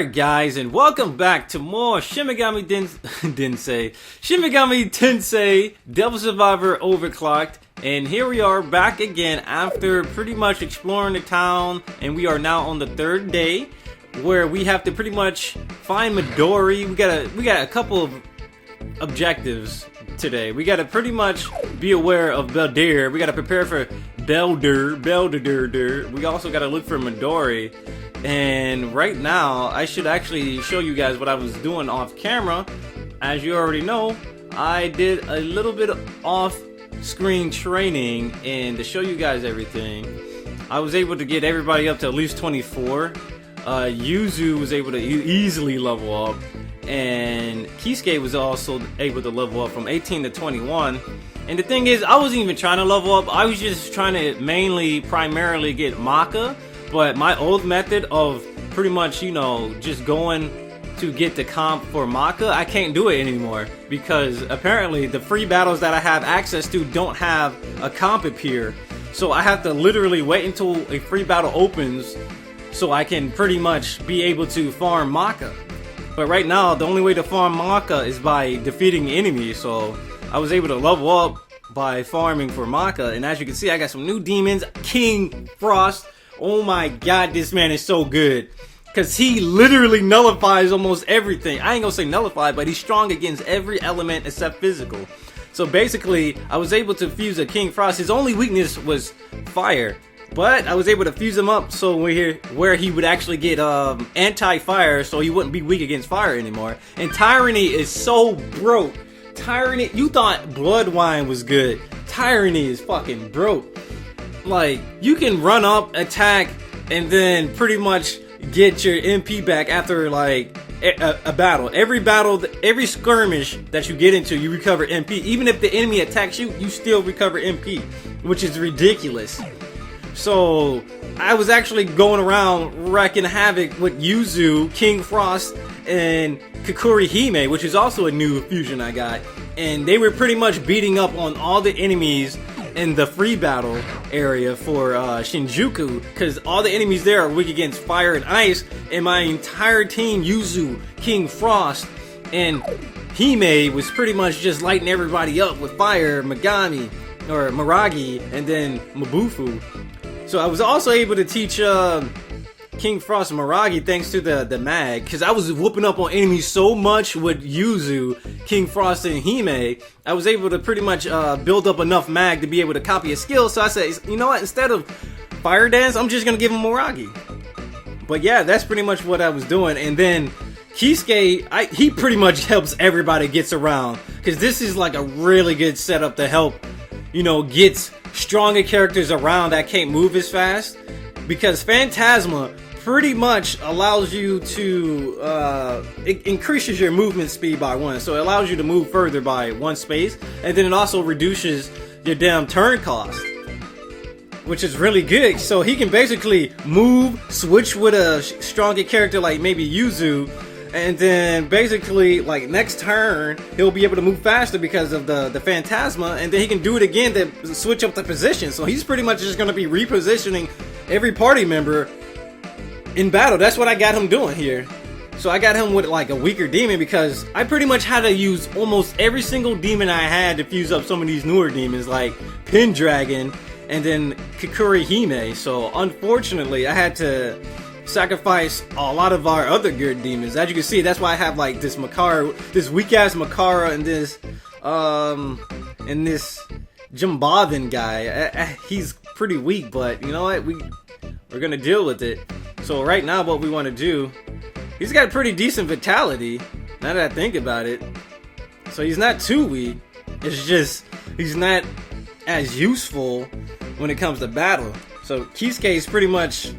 Alright guys, and welcome back to more Shin Megami Tensei Devil Survivor Overclocked. And here we are back again after pretty much exploring the town, and we are now on the third day where we have to pretty much find Midori. We got a couple of objectives today. We gotta pretty much be aware of Beldir. We gotta prepare for Beldir. We also gotta look for Midori. And right now, I should actually show you guys what I was doing off camera. As you already know, I did a little bit of off-screen training, and to show you guys everything, I was able to get everybody up to at least 24. Yuzu was able to easily level up, and Kisuke was also able to level up from 18 to 21. And the thing is, I wasn't even trying to level up. I was just trying to primarily get Maka. But my old method of pretty much, just going to get the comp for Maka, I can't do it anymore. Because apparently the free battles that I have access to don't have a comp appear. So I have to literally wait until a free battle opens so I can pretty much be able to farm Maka. But right now, the only way to farm Maka is by defeating enemies. So I was able to level up by farming for Maka. And as you can see, I got some new demons. King Frost. Oh my god, this man is so good. Because he literally nullifies almost everything. I ain't gonna say nullify, but he's strong against every element except physical. So basically, I was able to fuse a King Frost. His only weakness was fire. But I was able to fuse him up so where he would actually get anti-fire, so he wouldn't be weak against fire anymore. And Tyranny is so broke. Tyranny, you thought Blood Wine was good. Tyranny is fucking broke. Like, you can run up, attack, and then pretty much get your MP back after like a battle. Every skirmish that you get into, you recover MP. Even if the enemy attacks you, you still recover MP, which is ridiculous. So I was actually going around wrecking havoc with Yuzu, King Frost, and Kakuri Hime, which is also a new fusion I got. And they were pretty much beating up on all the enemies in the free battle area for Shinjuku, because all the enemies there are weak against fire and ice, and my entire team, Yuzu, King Frost, and Hime, was pretty much just lighting everybody up with fire, Miragi, and then Mabufu. So I was also able to teach King Frost and Miragi thanks to the mag, because I was whooping up on enemies so much with Yuzu, King Frost, and Hime. I was able to pretty much build up enough mag to be able to copy a skill. So I said, you know what, instead of Fire Dance, I'm just gonna give him Miragi. But yeah, that's pretty much what I was doing. And then Kisuke, he pretty much helps everybody gets around, because this is like a really good setup to help, get stronger characters around that can't move as fast. Because Phantasma pretty much allows you to, it increases your movement speed by 1. So it allows you to move further by 1 space. And then it also reduces your damn turn cost, which is really good. So he can basically move, switch with a stronger character like maybe Yuzu. And then basically, like, next turn, he'll be able to move faster because of the Phantasma. And then he can do it again to switch up the position. So he's pretty much just going to be repositioning every party member in battle. That's what I got him doing here. So I got him with like a weaker demon, because I pretty much had to use almost every single demon I had to fuse up some of these newer demons like Pendragon and then Kakuri Hime. So unfortunately, I had to sacrifice a lot of our other good demons. As you can see, that's why I have like this Makara, this weak ass Makara, and this Jumbavan guy. He's pretty weak, but you know what? We're gonna deal with it. So right now, what we want to do, he's got a pretty decent vitality. Now that I think about it, so he's not too weak. It's just he's not as useful when it comes to battle. So Kisuke is pretty much.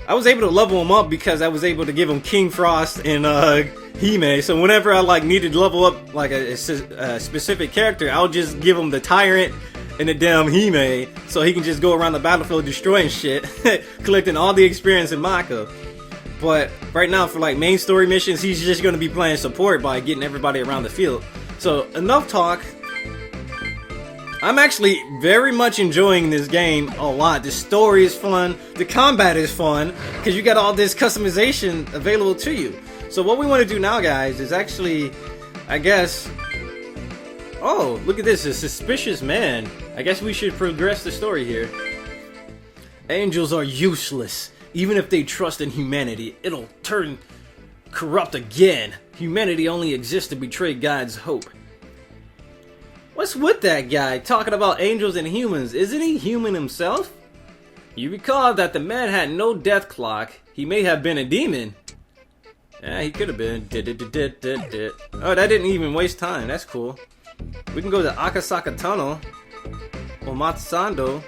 I was able to level him up because I was able to give him King Frost and Hime. So whenever I needed to level up like a specific character, I'll just give him the Tyrant and the damn Hime, so he can just go around the battlefield destroying shit, collecting all the experience in Maka. But right now, for like main story missions, he's just going to be playing support by getting everybody around the field. So enough talk. I'm actually very much enjoying this game a lot. The story is fun, the combat is fun, because you got all this customization available to you. So what we want to do now, guys, is actually, I guess... Oh, look at this, a suspicious man. I guess we should progress the story here. Angels are useless. Even if they trust in humanity, it'll turn corrupt again. Humanity only exists to betray God's hope. What's with that guy talking about angels and humans? Isn't he human himself? You recall that the man had no death clock. He may have been a demon. Yeah, he could have been. Oh, that didn't even waste time. That's cool. We can go to Akasaka Tunnel. Or Matsando.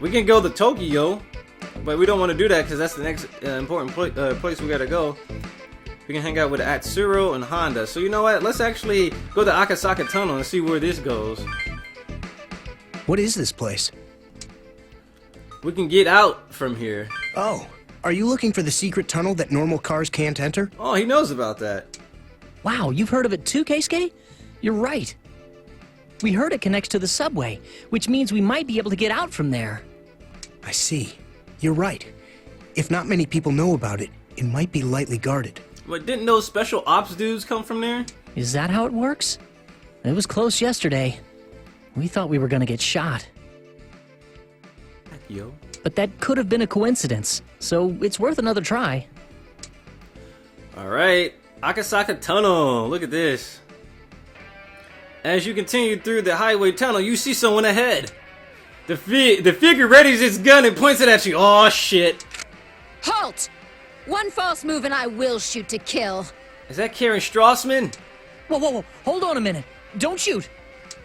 We can go to Tokyo. But we don't want to do that because that's the next important place we gotta go. We can hang out with Atsuro and Honda. So you know what? Let's actually go to Akasaka Tunnel and see where this goes. What is this place? We can get out from here. Oh, are you looking for the secret tunnel that normal cars can't enter? Oh, he knows about that. Wow, you've heard of it too, Keisuke? You're right. We heard it connects to the subway, which means we might be able to get out from there. I see. You're right. If not many people know about it, it might be lightly guarded. But didn't those special ops dudes come from there? Is that how it works? It was close yesterday. We thought we were gonna get shot. Yo. But that could have been a coincidence, so it's worth another try. Alright, Akasaka Tunnel. Look at this. As you continue through the highway tunnel, you see someone ahead. The figure readies its gun and points it at you. Oh shit. Halt! One false move and I will shoot to kill. Is that Karen Strassman? Whoa, whoa, whoa, hold on a minute. Don't shoot.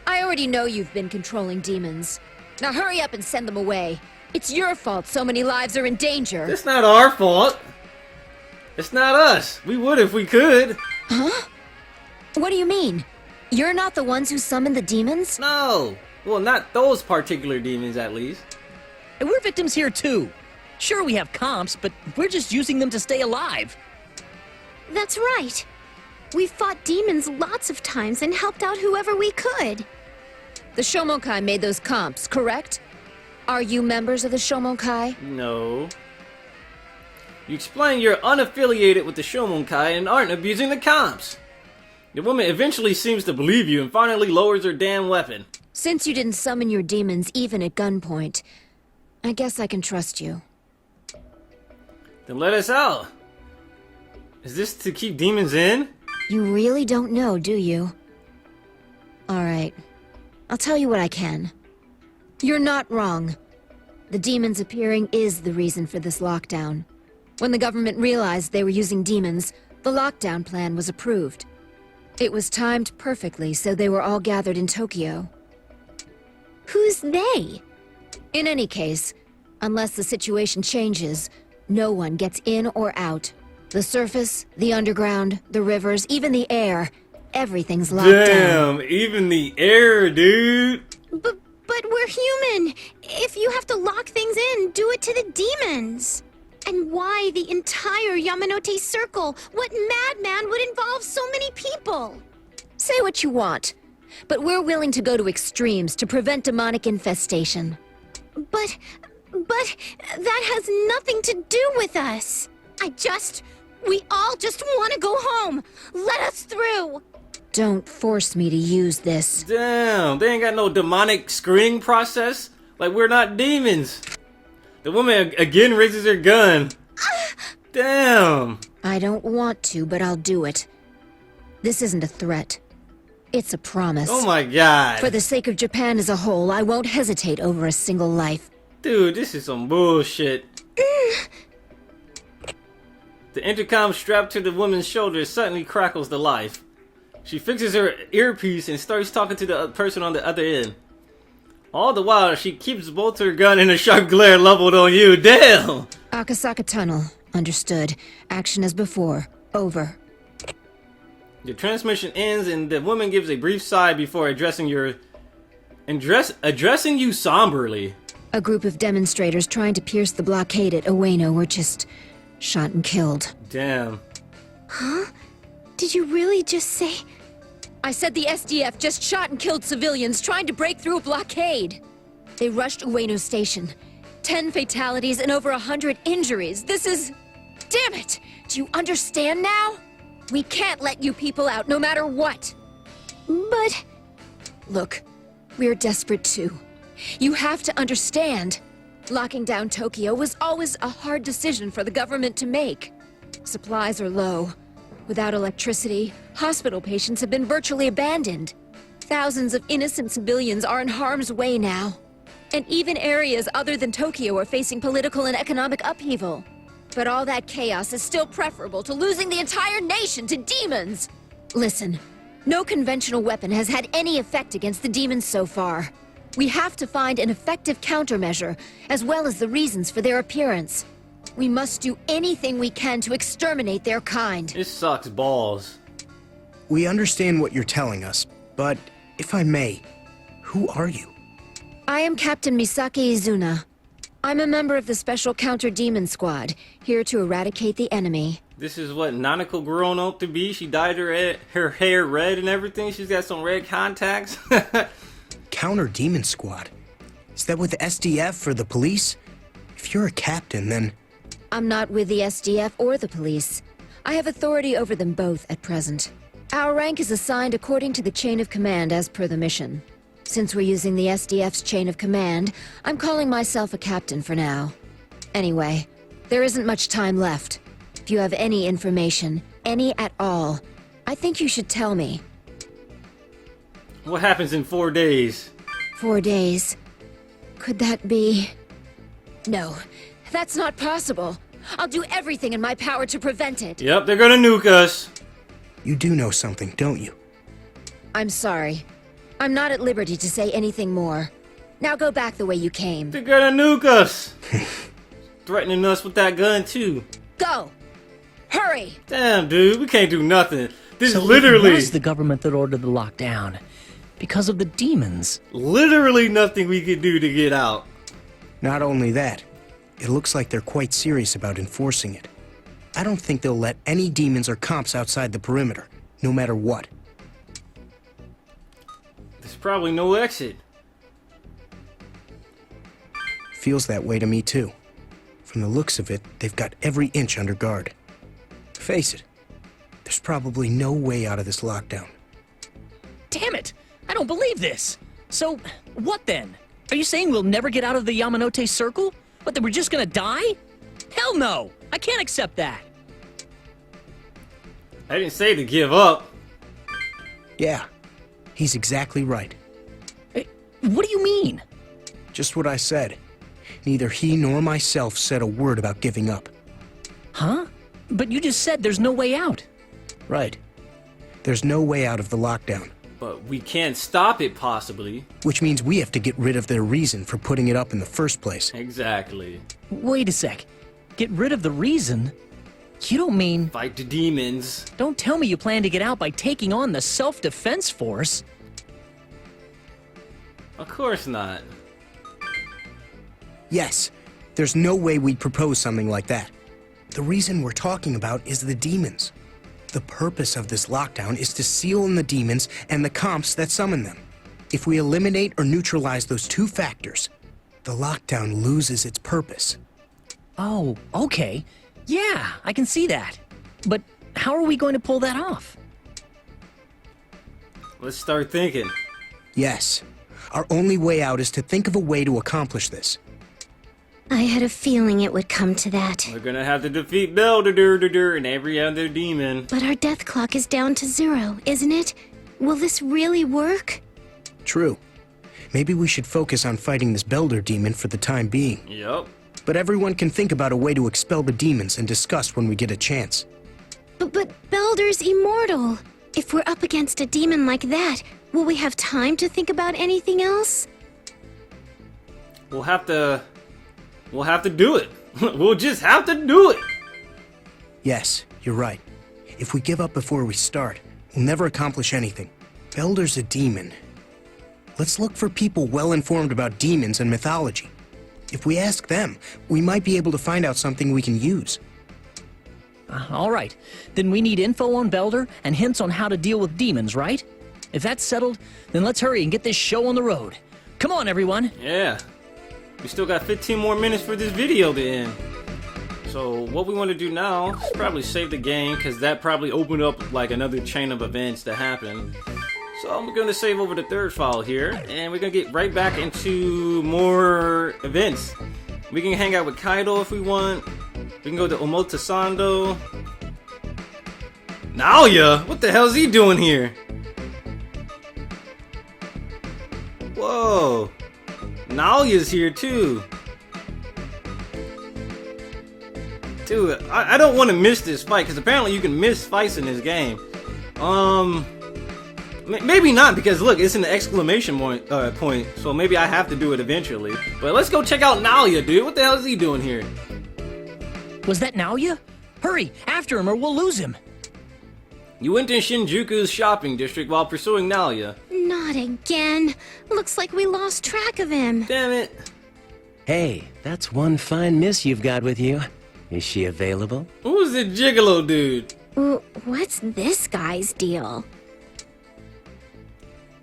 I already know you've been controlling demons. Now hurry up and send them away. It's your fault so many lives are in danger. It's not our fault. It's not us. We would if we could. Huh? What do you mean? You're not the ones who summoned the demons? No. Well, not those particular demons, at least. And we're victims here too. Sure, we have comps, but we're just using them to stay alive. That's right. We've fought demons lots of times and helped out whoever we could. The Shomonkai made those comps, correct? Are you members of the Shomonkai? No. You explain you're unaffiliated with the Shomonkai and aren't abusing the comps. The woman eventually seems to believe you and finally lowers her damn weapon. Since you didn't summon your demons even at gunpoint, I guess I can trust you. Then let us out. Is this to keep demons in? You really don't know, do you? Alright. I'll tell you what I can. You're not wrong. The demons appearing is the reason for this lockdown. When the government realized they were using demons, the lockdown plan was approved. It was timed perfectly, so they were all gathered in Tokyo. Who's they? In any case, unless the situation changes, no one gets in or out. The surface, the underground, the rivers, even the air, everything's locked down. Damn, even the air, dude. But we're human. If you have to lock things in, do it to the demons. And why the entire Yamanote Circle? What madman would involve so many people? Say what you want, but we're willing to go to extremes to prevent demonic infestation. But that has nothing to do with us. We all just want to go home. Let us through. Don't force me to use this. Damn, they ain't got no demonic screening process. Like, we're not demons. The woman again raises her gun. Damn. I don't want to, but I'll do it. This isn't a threat. It's a promise. Oh my god. For the sake of Japan as a whole, I won't hesitate over a single life. Dude, this is some bullshit. The intercom strapped to the woman's shoulder suddenly crackles to life. She fixes her earpiece and starts talking to the person on the other end. All the while, she keeps both her gun and a sharp glare leveled on you. Damn! Akasaka Tunnel. Understood. Action as before. Over. The transmission ends and the woman gives a brief sigh before addressing you somberly. A group of demonstrators trying to pierce the blockade at Ueno were just shot and killed. Damn. Huh? Did you really just say... I said the SDF just shot and killed civilians trying to break through a blockade. They rushed Ueno Station. 10 fatalities and over 100 injuries. This is... Damn it! Do you understand now? We can't let you people out, no matter what. But... Look, we're desperate too. You have to understand. Locking down Tokyo was always a hard decision for the government to make. Supplies are low. Without electricity, hospital patients have been virtually abandoned. Thousands of innocent civilians are in harm's way now. And even areas other than Tokyo are facing political and economic upheaval. But all that chaos is still preferable to losing the entire nation to demons! Listen, no conventional weapon has had any effect against the demons so far. We have to find an effective countermeasure, as well as the reasons for their appearance. We must do anything we can to exterminate their kind. This sucks balls. We understand what you're telling us, but if I may, who are you? I am Captain Misaki Izuna. I'm a member of the Special Counter-Demon Squad, here to eradicate the enemy. This is what Nanako grown up to be. She dyed her hair red and everything. She's got some red contacts. Counter Demon Squad? Is that with the SDF or the police? If you're a captain, then... I'm not with the SDF or the police. I have authority over them both at present. Our rank is assigned according to the chain of command as per the mission. Since we're using the SDF's chain of command, I'm calling myself a captain for now. Anyway, there isn't much time left. If you have any information, any at all, I think you should tell me. What happens in 4 days? 4 days. Could that be... No, that's not possible. I'll do everything in my power to prevent it. Yep, they're gonna nuke us. You do know something, don't you? I'm sorry. I'm not at liberty to say anything more. Now go back the way you came. They're gonna nuke us. Threatening us with that gun too. Go! Hurry! Damn, dude, we can't do nothing. This So is literally... it was the government that ordered the lockdown. Because of the demons. Literally nothing we could do to get out. Not only that, it looks like they're quite serious about enforcing it. I don't think they'll let any demons or comps outside the perimeter, no matter what. There's probably no exit. Feels that way to me too. From the looks of it, they've got every inch under guard. Face it, there's probably no way out of this lockdown. Damn it! I don't believe this! So, what then? Are you saying we'll never get out of the Yamanote Circle? But that we're just gonna die? Hell no! I can't accept that! I didn't say to give up. Yeah, he's exactly right. What do you mean? Just what I said. Neither he nor myself said a word about giving up. Huh? But you just said there's no way out. Right. There's no way out of the lockdown. But we can't stop it, possibly. Which means we have to get rid of their reason for putting it up in the first place. Exactly. Wait a sec. Get rid of the reason? You don't mean... Fight the demons. Don't tell me you plan to get out by taking on the self-defense force. Of course not. Yes, there's no way we'd propose something like that. The reason we're talking about is the demons. The purpose of this lockdown is to seal in the demons and the comps that summon them. If we eliminate or neutralize those two factors, the lockdown loses its purpose. Oh, okay. Yeah, I can see that. But how are we going to pull that off? Let's start thinking. Yes, our only way out is to think of a way to accomplish this. I had a feeling it would come to that. We're gonna have to defeat Belder and every other demon. But our death clock is down to 0, isn't it? Will this really work? True. Maybe we should focus on fighting this Belder demon for the time being. Yup. But everyone can think about a way to expel the demons and discuss when we get a chance. But Belder's immortal. If we're up against a demon like that, will we have time to think about anything else? We'll have to do it. We'll just have to do it. Yes, you're right. If we give up before we start, we'll never accomplish anything. Belder's a demon. Let's look for people well informed about demons and mythology. If we ask them, we might be able to find out something we can use. All right. Then we need info on Belder and hints on how to deal with demons, right? If that's settled, then let's hurry and get this show on the road. Come on, everyone. Yeah. We still got 15 more minutes for this video to end. So what we want to do now is probably save the game, because that probably opened up like another chain of events to happen. So I'm going to save over the third file here, and we're going to get right back into more events. We can hang out with Kaido if we want. We can go to Omotesando. Naoya? What the hell is he doing here? Whoa. Naoya's here too. Dude, I don't want to miss this fight, because apparently you can miss fights in this game. Maybe not, because look, it's an exclamation point, so maybe I have to do it eventually. But let's go check out Naoya, dude. What the hell is he doing here? Was that Naoya? Hurry, after him or we'll lose him. You went to Shinjuku's shopping district while pursuing Naoya. Not again. Looks like we lost track of him. Damn it. Hey, that's one fine miss you've got with you. Is she available? Who's the gigolo dude? What's this guy's deal?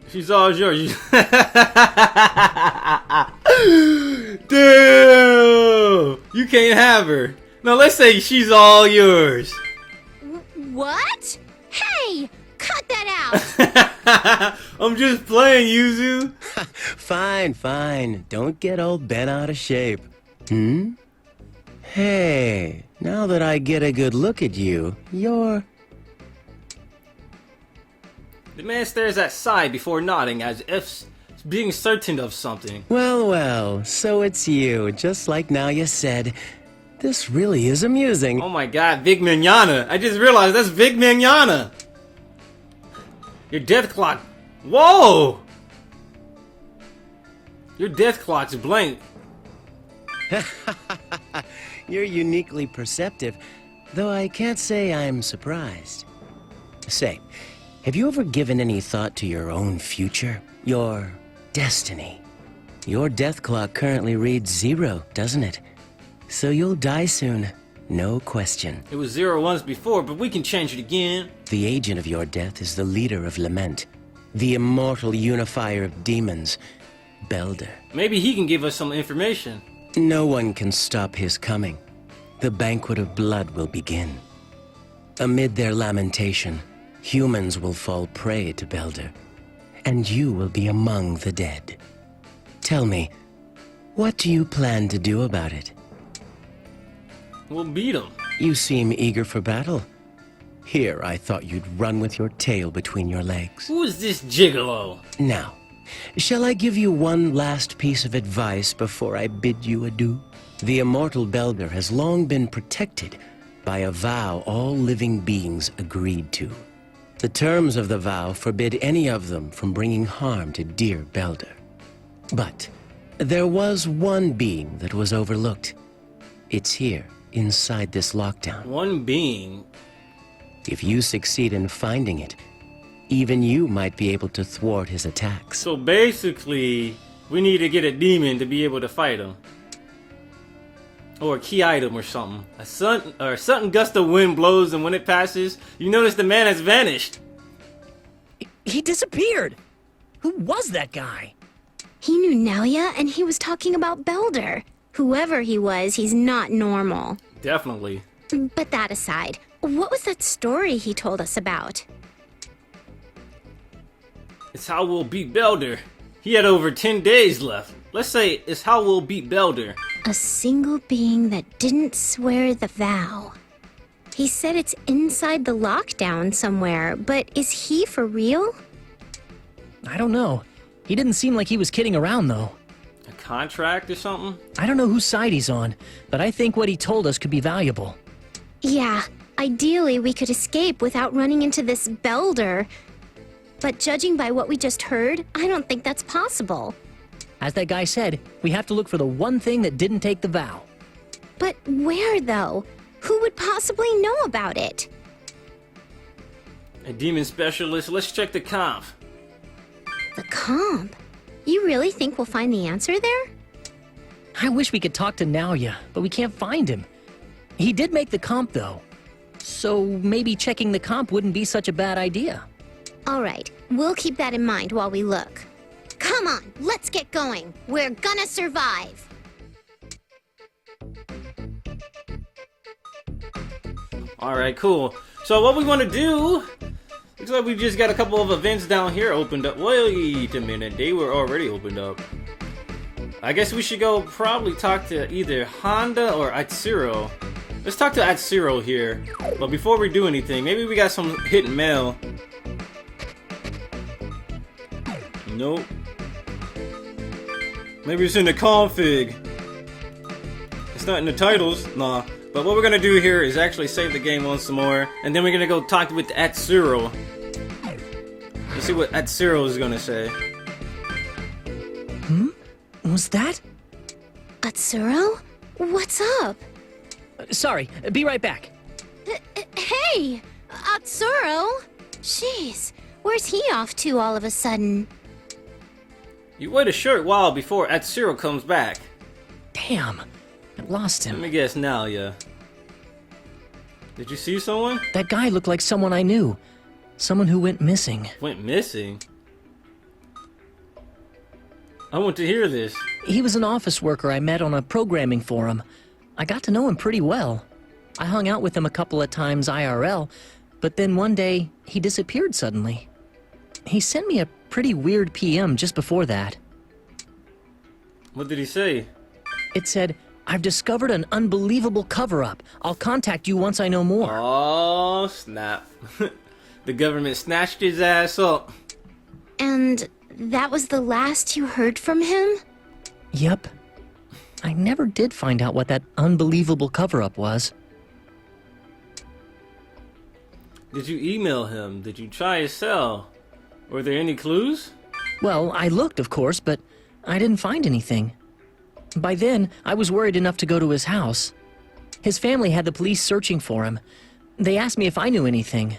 She's all yours. Damn! You can't have her. Now let's say she's all yours. What? Hey! Cut that out! I'm just playing, Yuzu. Fine. Don't get all bent out of shape. Hey, now that I get a good look at you, you're... The man stares at Sai before nodding as if being certain of something. Well, so it's you, just like Naoya said. This really is amusing. Oh my god, Big Mignana. I just realized that's Big Mignana. Your death clock. Whoa! Your death clock's blank. You're uniquely perceptive, though I can't say I'm surprised. Say, have you ever given any thought to your own future? Your destiny? Your death clock currently reads 0, doesn't it? So you'll die soon, no question. It was 0 once before, but we can change it again. The agent of your death is the leader of Lament, the immortal unifier of demons, Belder. Maybe he can give us some information. No one can stop his coming. The banquet of blood will begin. Amid their lamentation, humans will fall prey to Belder, and you will be among the dead. Tell me, what do you plan to do about it? We'll beat him. You seem eager for battle. Here, I thought you'd run with your tail between your legs. Who is this gigolo? Now, shall I give you one last piece of advice before I bid you adieu? The immortal Belder has long been protected by a vow all living beings agreed to. The terms of the vow forbid any of them from bringing harm to dear Belder. But there was one being that was overlooked. It's here, inside this lockdown. One being. If you succeed in finding it, even you might be able to thwart his attacks. So basically, we need to get a demon to be able to fight him. Or a key item or something. A sudden gust of wind blows, and when it passes, you notice the man has vanished. He disappeared. Who was that guy? He knew Naoya, and he was talking about Belder. Whoever he was, he's not normal. Definitely. But that aside, what was that story he told us about? It's how we'll beat Belder. He had over 10 days left. Let's say it's how we'll beat Belder. A single being that didn't swear the vow. He said it's inside the lockdown somewhere, but is he for real? I don't know. He didn't seem like he was kidding around, though. A contract or something? I don't know whose side he's on, but I think what he told us could be valuable. Yeah, ideally we could escape without running into this Belder. But judging by what we just heard, I don't think that's possible. As that guy said, we have to look for the one thing that didn't take the vow. But where, though? Who would possibly know about it? A demon specialist. Let's check the comp. The comp? You really think we'll find the answer there? I wish we could talk to Naoya, but we can't find him. He did make the comp, though. So maybe checking the comp wouldn't be such a bad idea. All right, we'll keep that in mind while we look. Come on, let's get going. We're gonna survive. Alright, cool. So what we want to do, looks like we just got a couple of events down here opened up. Wait a minute, they were already opened up. I guess we should go probably talk to either Honda or Atsuro. Let's talk to Atsuro here. But before we do anything, maybe we got some hidden mail. Nope. Maybe it's in the config. It's not in the titles. Nah. But what we're gonna do here is actually save the game once more, and then we're gonna go talk with Atsuro. Let's see what Atsuro is gonna say. Was that? Atsuro? What's up? Sorry, be right back. Hey! Atsuro? Jeez, where's he off to all of a sudden? You wait a short while before Atsuro comes back. Damn, I lost Let him. me guess now, yeah. Did you see someone? That guy looked like someone I knew. Someone who went missing. Went missing? I want to hear this. He was an office worker I met on a programming forum. I got to know him pretty well. I hung out with him a couple of times IRL, but then one day, he disappeared suddenly. He sent me a pretty weird PM just before that. What did he say? It said, "I've discovered an unbelievable cover-up. I'll contact you once I know more." Oh, snap. The government snatched his ass up. And that was the last you heard from him? Yep. I never did find out what that unbelievable cover-up was. Did you email him? Did you try his cell? Were there any clues? Well, I looked, of course, but I didn't find anything. By then, I was worried enough to go to his house. His family had the police searching for him. They asked me if I knew anything.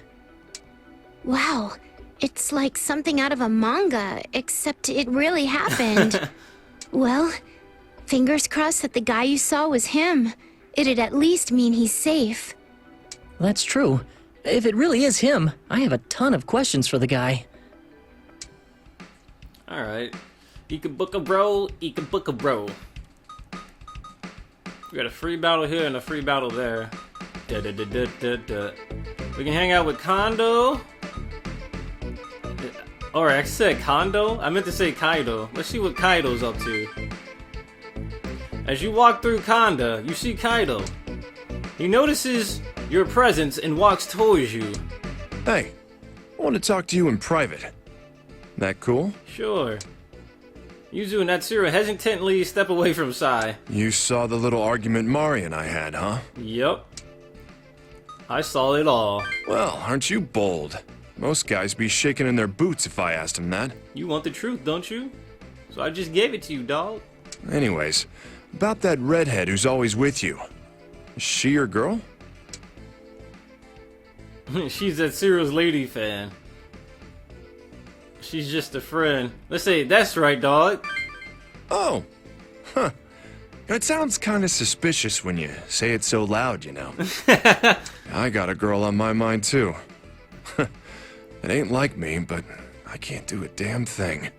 Wow, it's like something out of a manga, except it really happened. Well, fingers crossed that the guy you saw was him. It'd at least mean he's safe. That's true. If it really is him, I have a ton of questions for the guy. Alright. Ika book a bro, Ika book a bro. We got a free battle here and a free battle there. Da, da, da, da, da, da. We can hang out with Kondo. Or I said Kondo? I meant to say Kaido. Let's see what Kaido's up to. As you walk through Kondo, you see Kaido. He notices your presence and walks towards you. Hey, I want to talk to you in private. That cool? Sure. Yuzu and Atsuro hesitantly step away from Sai. You saw the little argument Mari and I had, huh? Yup. I saw it all. Well, aren't you bold? Most guys be shaking in their boots if I asked them that. You want the truth, don't you? So I just gave it to you, dog. Anyways, about that redhead who's always with you. Is she your girl? She's Atsuro's lady fan. She's just a friend. Let's say, that's right, dog. Oh. Huh. It sounds kind of suspicious when you say it so loud, you know. I got a girl on my mind, too. It ain't like me, but I can't do a damn thing.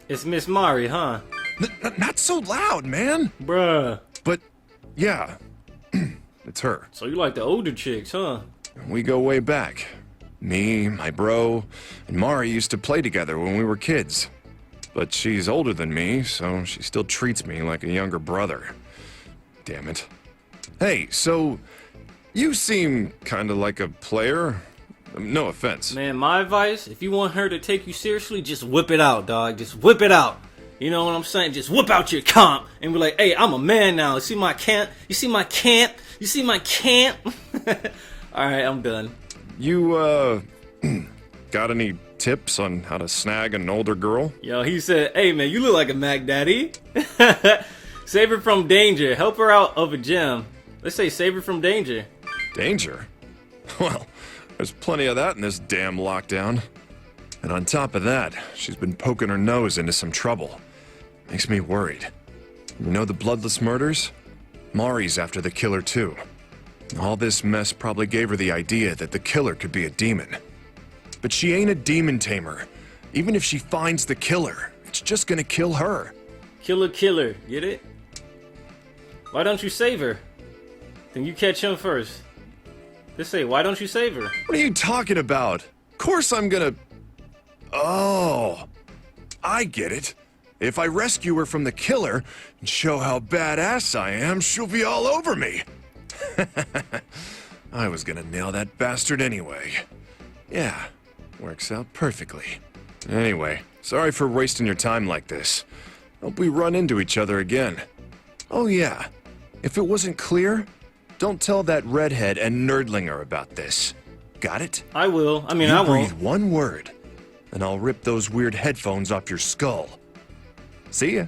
It's Miss Mari, huh? Not so loud, man! Bruh. But, yeah, it's her. So you like the older chicks, huh? We go way back. Me, my bro, and Mari used to play together when we were kids. But she's older than me, so she still treats me like a younger brother. Damn it. Hey, so, you seem kinda like a player. No offense. Man, my advice, if you want her to take you seriously, just whip it out, dog. Just whip it out. You know what I'm saying? Just whip out your comp and be like, hey, I'm a man now. You see my camp? You see my camp? You see my camp? Alright, I'm done. You, got any tips on how to snag an older girl? Yo, he said, hey man, you look like a Mac Daddy. Save her from danger. Help her out of a gym. Let's say save her from danger. Danger? Well, there's plenty of that in this damn lockdown. And on top of that, she's been poking her nose into some trouble. Makes me worried. You know the bloodless murders? Mari's after the killer too. All this mess probably gave her the idea that the killer could be a demon. but she ain't a demon tamer. Even if she finds the killer, it's just gonna kill her. Killer, get it? Why don't you save her? Then you catch him first. Just say, why don't you save her? What are you talking about? Of course I'm gonna... Oh, I get it. If I rescue her from the killer and show how badass I am, she'll be all over me. I was gonna nail that bastard anyway. Yeah, works out perfectly. Anyway, sorry for wasting your time like this. Hope we run into each other again. Oh yeah, if it wasn't clear, don't tell that redhead and nerdlinger about this. Got it? I will. I mean, You I breathe won't. one word, and I'll rip those weird headphones off your skull. See ya.